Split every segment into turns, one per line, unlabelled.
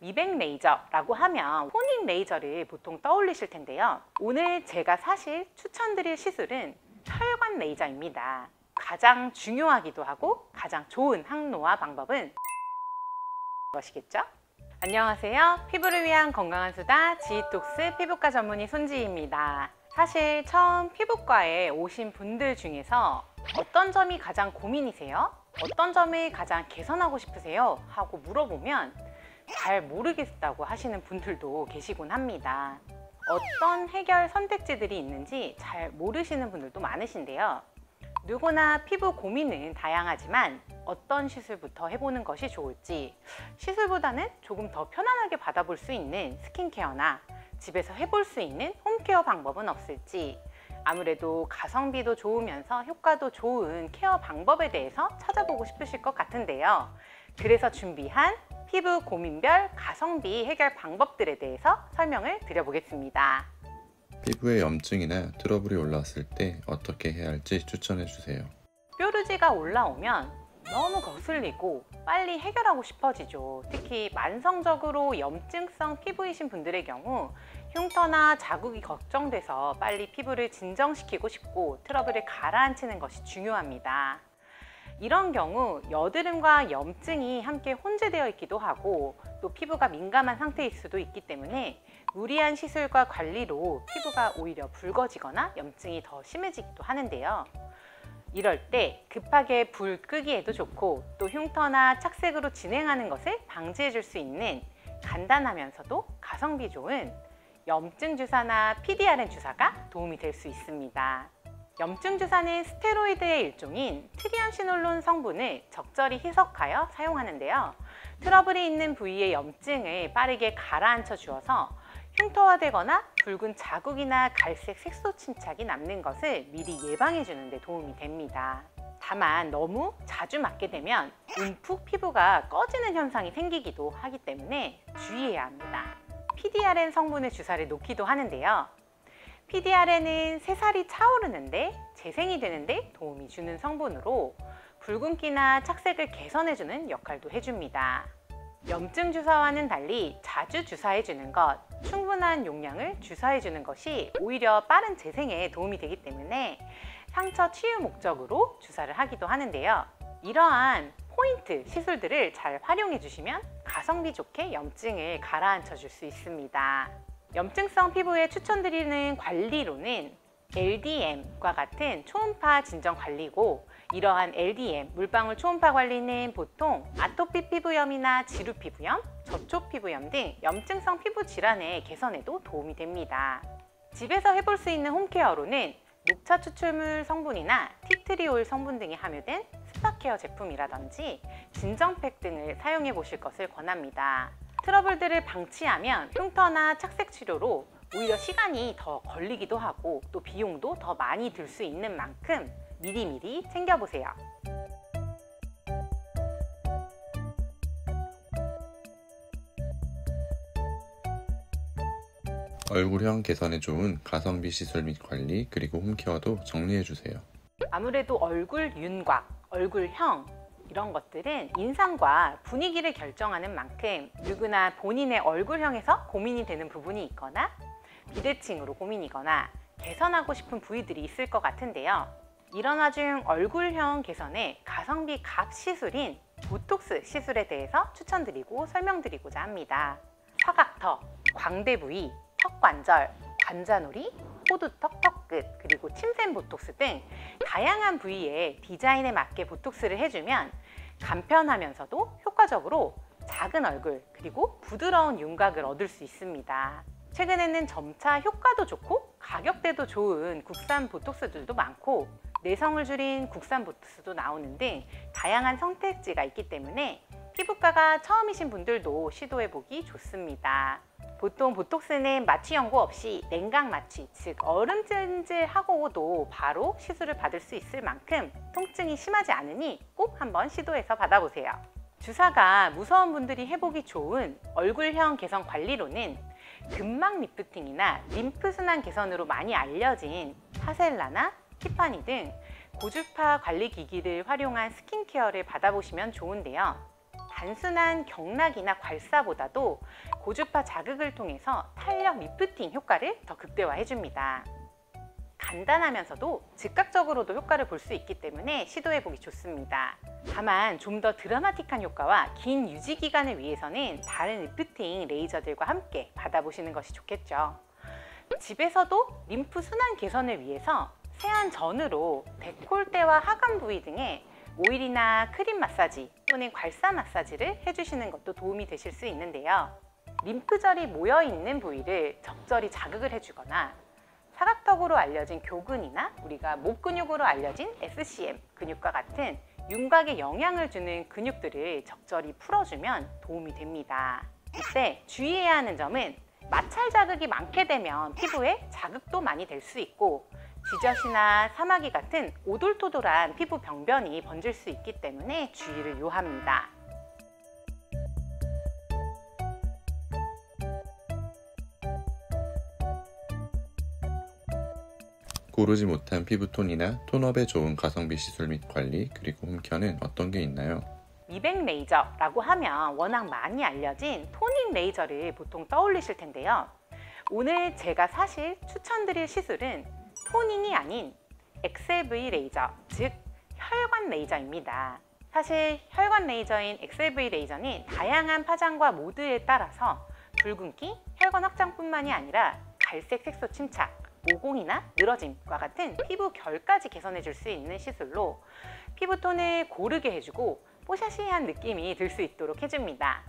미백 레이저라고 하면 토닝 레이저를 보통 떠올리실 텐데요. 오늘 제가 사실 추천드릴 시술은 혈관 레이저입니다. 가장 중요하기도 하고 가장 좋은 항노화 방법은 것이겠죠? 안녕하세요. 피부를 위한 건강한 수다 지톡스 피부과 전문의 손지희입니다. 사실 처음 피부과에 오신 분들 중에서 어떤 점이 가장 고민이세요? 어떤 점을 가장 개선하고 싶으세요? 하고 물어보면 잘 모르겠다고 하시는 분들도 계시곤 합니다. 어떤 해결 선택지들이 있는지 잘 모르시는 분들도 많으신데요. 누구나 피부 고민은 다양하지만 어떤 시술부터 해보는 것이 좋을지, 시술보다는 조금 더 편안하게 받아볼 수 있는 스킨케어나 집에서 해볼 수 있는 홈케어 방법은 없을지, 아무래도 가성비도 좋으면서 효과도 좋은 케어 방법에 대해서 찾아보고 싶으실 것 같은데요. 그래서 준비한 피부 고민별 가성비 해결 방법들에 대해서 설명을 드려보겠습니다.
피부에 염증이나 트러블이 올라왔을 때 어떻게 해야 할지 추천해 주세요.
뾰루지가 올라오면 너무 거슬리고 빨리 해결하고 싶어지죠. 특히 만성적으로 염증성 피부이신 분들의 경우 흉터나 자국이 걱정돼서 빨리 피부를 진정시키고 싶고 트러블을 가라앉히는 것이 중요합니다. 이런 경우 여드름과 염증이 함께 혼재되어 있기도 하고 또 피부가 민감한 상태일 수도 있기 때문에 무리한 시술과 관리로 피부가 오히려 붉어지거나 염증이 더 심해지기도 하는데요. 이럴 때 급하게 불 끄기에도 좋고 또 흉터나 착색으로 진행하는 것을 방지해 줄 수 있는 간단하면서도 가성비 좋은 염증 주사나 PDRN 주사가 도움이 될 수 있습니다. 염증 주사는 스테로이드의 일종인 트리암시놀론 성분을 적절히 희석하여 사용하는데요. 트러블이 있는 부위의 염증을 빠르게 가라앉혀 주어서 흉터화되거나 붉은 자국이나 갈색 색소 침착이 남는 것을 미리 예방해 주는 데 도움이 됩니다. 다만 너무 자주 맞게 되면 움푹 피부가 꺼지는 현상이 생기기도 하기 때문에 주의해야 합니다. PDRN 성분의 주사를 놓기도 하는데요. PDRN은 새살이 차오르는데 재생이 되는데 도움이 주는 성분으로 붉은기나 착색을 개선해주는 역할도 해줍니다. 염증 주사와는 달리 자주 주사해주는 것, 충분한 용량을 주사해주는 것이 오히려 빠른 재생에 도움이 되기 때문에 상처 치유 목적으로 주사를 하기도 하는데요. 이러한 포인트 시술들을 잘 활용해 주시면 가성비 좋게 염증을 가라앉혀 줄 수 있습니다. 염증성 피부에 추천드리는 관리로는 LDM과 같은 초음파 진정 관리고, 이러한 LDM, 물방울 초음파 관리는 보통 아토피 피부염이나 지루 피부염, 저촉 피부염 등 염증성 피부 질환의 개선에도 도움이 됩니다. 집에서 해볼 수 있는 홈케어로는 녹차 추출물 성분이나 티트리올 성분 등이 함유된 스파케어 제품이라든지 진정팩 등을 사용해 보실 것을 권합니다. 트러블들을 방치하면 흉터나 착색 치료로 오히려 시간이 더 걸리기도 하고 또 비용도 더 많이 들 수 있는 만큼 미리미리 챙겨보세요.
얼굴형 개선에 좋은 가성비 시술 및 관리 그리고 홈케어도 정리해 주세요.
아무래도 얼굴 윤곽, 얼굴형 이런 것들은 인상과 분위기를 결정하는 만큼 누구나 본인의 얼굴형에서 고민이 되는 부분이 있거나 비대칭으로 고민이거나 개선하고 싶은 부위들이 있을 것 같은데요. 이런 와중 얼굴형 개선의 가성비 갑 시술인 보톡스 시술에 대해서 추천드리고 설명드리고자 합니다. 사각턱, 광대 부위, 턱관절, 관자놀이, 호두턱, 턱끝, 그리고 침샘 보톡스 등 다양한 부위에 디자인에 맞게 보톡스를 해주면 간편하면서도 효과적으로 작은 얼굴 그리고 부드러운 윤곽을 얻을 수 있습니다. 최근에는 점차 효과도 좋고 가격대도 좋은 국산 보톡스들도 많고 내성을 줄인 국산 보톡스도 나오는 등 다양한 선택지가 있기 때문에 피부과가 처음이신 분들도 시도해보기 좋습니다. 보통 보톡스는 마취 연고 없이 냉각 마취, 즉 얼음찜질하고도 바로 시술을 받을 수 있을 만큼 통증이 심하지 않으니 꼭 한번 시도해서 받아보세요. 주사가 무서운 분들이 해보기 좋은 얼굴형 개선 관리로는 근막 리프팅이나 림프순환 개선으로 많이 알려진 파셀라나 티파니 등 고주파 관리 기기를 활용한 스킨케어를 받아보시면 좋은데요. 단순한 경락이나 괄사보다도 고주파 자극을 통해서 탄력 리프팅 효과를 더 극대화해 줍니다. 간단하면서도 즉각적으로도 효과를 볼 수 있기 때문에 시도해보기 좋습니다. 다만 좀 더 드라마틱한 효과와 긴 유지 기간을 위해서는 다른 리프팅 레이저들과 함께 받아보시는 것이 좋겠죠. 집에서도 림프 순환 개선을 위해서 세안 전으로 데콜대와 하관 부위 등에 오일이나 크림 마사지 또는 괄사 마사지를 해주시는 것도 도움이 되실 수 있는데요. 림프절이 모여있는 부위를 적절히 자극을 해주거나 사각턱으로 알려진 교근이나 우리가 목 근육으로 알려진 SCM 근육과 같은 윤곽에 영향을 주는 근육들을 적절히 풀어주면 도움이 됩니다. 이때 주의해야 하는 점은 마찰 자극이 많게 되면 피부에 자극도 많이 될 수 있고 쥐젖이나 사마귀 같은 오돌토돌한 피부 병변이 번질 수 있기 때문에 주의를 요합니다.
고르지 못한 피부톤이나 톤업에 좋은 가성비 시술 및 관리 그리고 홈케어는 어떤 게 있나요?
미백 레이저라고 하면 워낙 많이 알려진 토닝 레이저를 보통 떠올리실 텐데요. 오늘 제가 사실 추천드릴 시술은 토닝이 아닌 XLV 레이저, 즉 혈관 레이저입니다. 사실 혈관 레이저인 XLV 레이저는 다양한 파장과 모드에 따라서 붉은기, 혈관 확장뿐만이 아니라 갈색 색소 침착, 모공이나 늘어짐과 같은 피부 결까지 개선해 줄 수 있는 시술로 피부톤을 고르게 해주고 뽀샤시한 느낌이 들 수 있도록 해줍니다.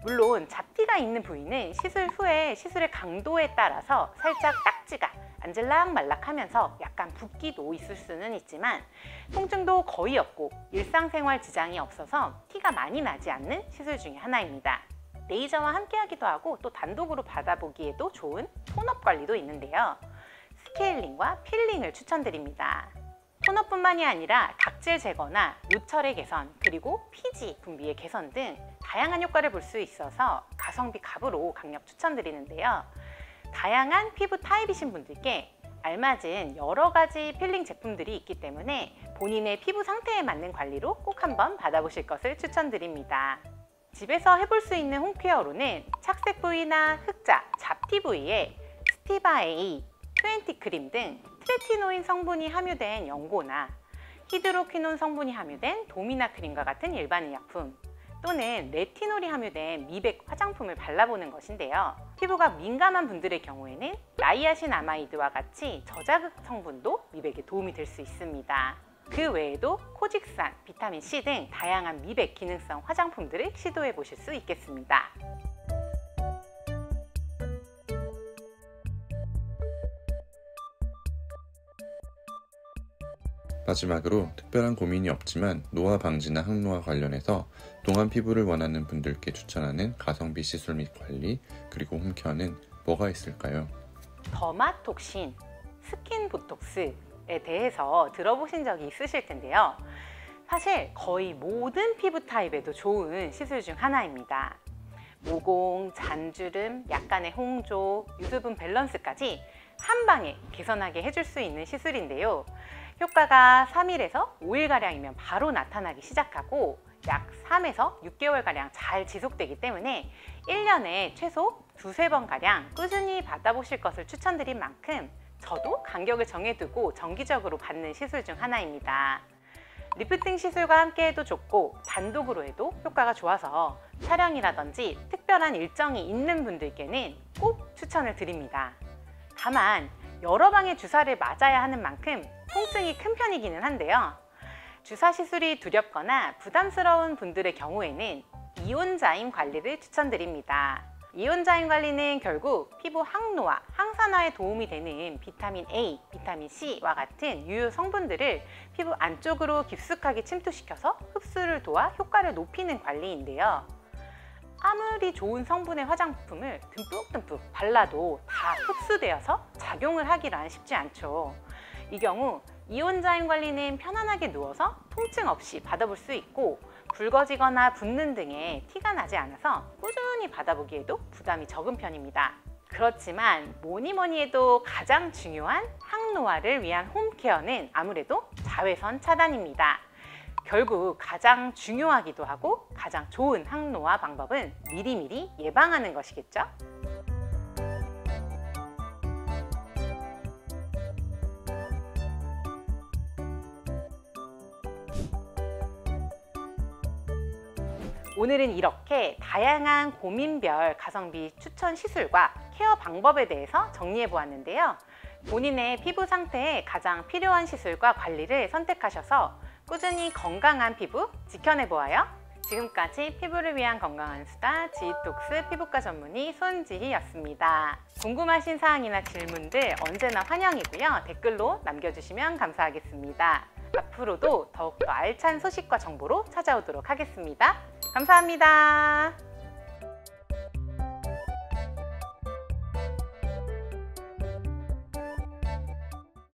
물론 잡티가 있는 부위는 시술 후에 시술의 강도에 따라서 살짝 딱지가 안질락말락하면서 약간 붓기도 있을 수는 있지만 통증도 거의 없고 일상생활 지장이 없어서 티가 많이 나지 않는 시술 중에 하나입니다. 레이저와 함께 하기도 하고 또 단독으로 받아보기에도 좋은 톤업 관리도 있는데요. 스케일링과 필링을 추천드립니다. 톤업뿐만이 아니라 각질 제거나 요철의 개선, 그리고 피지 분비의 개선 등 다양한 효과를 볼 수 있어서 가성비 값으로 강력 추천드리는데요. 다양한 피부 타입이신 분들께 알맞은 여러 가지 필링 제품들이 있기 때문에 본인의 피부 상태에 맞는 관리로 꼭 한번 받아보실 것을 추천드립니다. 집에서 해볼 수 있는 홈케어로는 착색 부위나 흑자, 잡티 부위에 스티바 A, 20 크림 등 트레티노인 성분이 함유된 연고나 히드로퀴논 성분이 함유된 도미나 크림과 같은 일반 의약품 또는 레티놀이 함유된 미백 화장품을 발라보는 것인데요. 피부가 민감한 분들의 경우에는 나이아신아마이드와 같이 저자극 성분도 미백에 도움이 될 수 있습니다. 그 외에도 코직산, 비타민C 등 다양한 미백 기능성 화장품들을 시도해 보실 수 있겠습니다.
마지막으로 특별한 고민이 없지만 노화 방지나 항노화 관련해서 동안 피부를 원하는 분들께 추천하는 가성비 시술 및 관리 그리고 홈케어는 뭐가 있을까요?
더마톡신, 스킨 보톡스에 대해서 들어보신 적이 있으실 텐데요. 사실 거의 모든 피부 타입에도 좋은 시술 중 하나입니다. 모공, 잔주름, 약간의 홍조, 유수분 밸런스까지 한 방에 개선하게 해줄 수 있는 시술인데요. 효과가 3일에서 5일가량이면 바로 나타나기 시작하고 약 3에서 6개월가량 잘 지속되기 때문에 1년에 최소 2~3번가량 꾸준히 받아보실 것을 추천드린 만큼 저도 간격을 정해두고 정기적으로 받는 시술 중 하나입니다. 리프팅 시술과 함께 해도 좋고 단독으로 해도 효과가 좋아서 촬영이라든지 특별한 일정이 있는 분들께는 꼭 추천을 드립니다. 다만 여러 방의 주사를 맞아야 하는 만큼 통증이 큰 편이기는 한데요. 주사 시술이 두렵거나 부담스러운 분들의 경우에는 이온자임 관리를 추천드립니다. 이온자임 관리는 결국 피부 항노화, 항산화에 도움이 되는 비타민 A, 비타민 C와 같은 유효 성분들을 피부 안쪽으로 깊숙하게 침투시켜서 흡수를 도와 효과를 높이는 관리인데요. 아무리 좋은 성분의 화장품을 듬뿍듬뿍 발라도 다 흡수되어서 작용을 하기란 쉽지 않죠. 이 경우 이온자임 관리는 편안하게 누워서 통증 없이 받아볼 수 있고 붉어지거나 붓는 등의 티가 나지 않아서 꾸준히 받아보기에도 부담이 적은 편입니다. 그렇지만 뭐니뭐니 해도 가장 중요한 항노화를 위한 홈케어는 아무래도 자외선 차단입니다. 결국 가장 중요하기도 하고 가장 좋은 항노화 방법은 미리미리 예방하는 것이겠죠? 오늘은 이렇게 다양한 고민별 가성비 추천 시술과 케어 방법에 대해서 정리해 보았는데요. 본인의 피부 상태에 가장 필요한 시술과 관리를 선택하셔서 꾸준히 건강한 피부 지켜내 보아요. 지금까지 피부를 위한 건강한 수다 지톡스 피부과 전문의 손지희였습니다. 궁금하신 사항이나 질문들 언제나 환영이고요. 댓글로 남겨주시면 감사하겠습니다. 앞으로도 더욱더 알찬 소식과 정보로 찾아오도록 하겠습니다. 감사합니다.